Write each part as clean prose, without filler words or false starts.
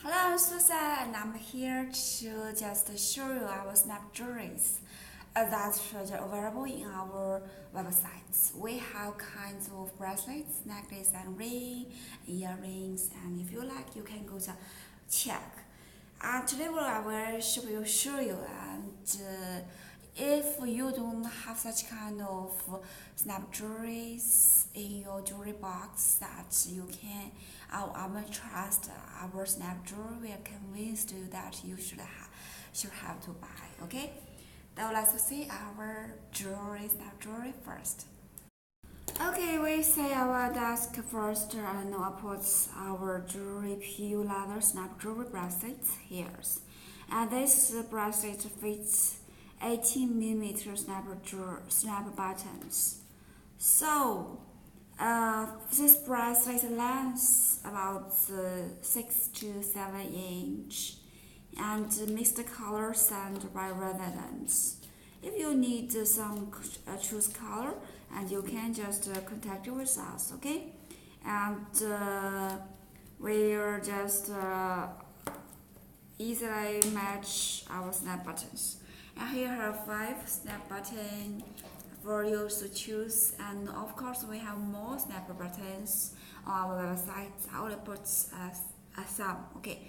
Hello, I'm Susan, and I'm here to just show you our snap jewelries that are available in our websites. We have kinds of bracelets, necklace, and ring, earrings, and if you like, you can go to check. And today I will show you and if you don't have such kind of snap jewelries in your jewelry box that you can, I will trust our snap jewelry. We are convinced you that you should have to buy. Okay, now let's see our snap jewelry first. Okay, we say our desk first and I put our jewelry PU leather snap jewelry bracelets here. And this bracelet fits 18mm snap buttons. So this bracelet length about 6 to 7 inch and mixed colors and by resonance. If you need some choose color, and you can just contact with us, okay? And we'll just easily match our snap buttons. And here have 5 snap buttons for you to choose, and of course we have more snap buttons on our website. I will put some, okay?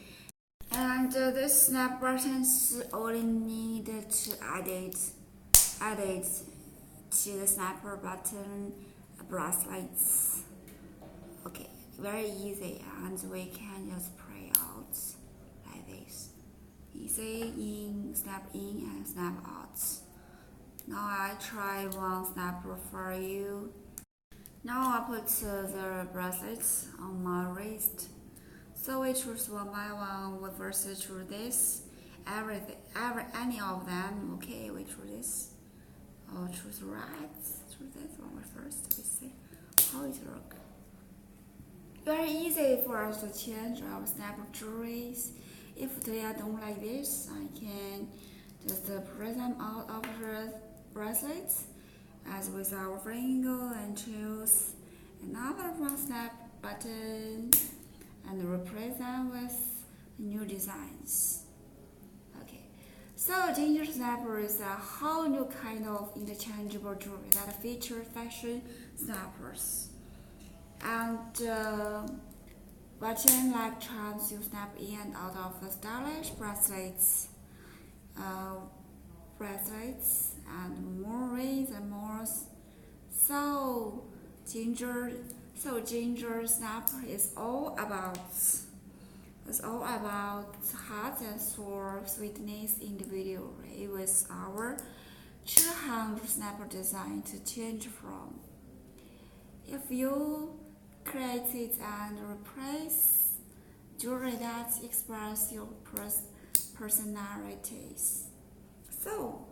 And this snap buttons only need to add it to the snapper button bracelets. Okay, very easy, and we can just pray out like this. Easy in, snap in, and snap out. Now I try one snapper for you. Now I put the bracelets on my wrist. So we choose one by one. We first choose this. Any of them. Okay, we choose this. Or choose right. Choose this one first. We see how it works. Very easy for us to change our snap jewelries. If they don't like this, I can just press them out of the bracelets, as with our finger, and choose another one snap button and replace them with new designs. Okay, so ginger snapper is a whole new kind of interchangeable jewelry that features fashion snappers. And button like charms you snap in and out of the stylish bracelets, and more rings and more. So ginger snapper is all about hot and sour sweetness individually with our 200 snapper design to change from. If you create it and replace jewelry that express your personalities. So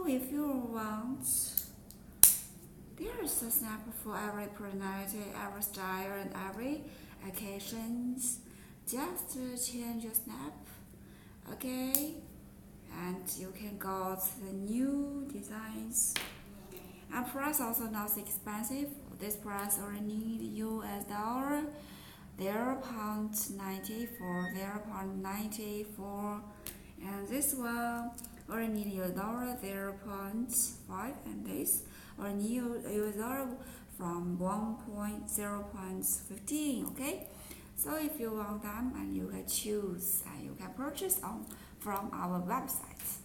if you want, there is a snapper for every personality, every style, and every occasions. Just change your snap, okay? And you can go to the new designs. And price also not expensive. This price only need US dollar 0.94, and this one only need US dollar 0.5, and this only need US dollar from 0.15. Okay, so if you want them, and you can choose and you can purchase from our website.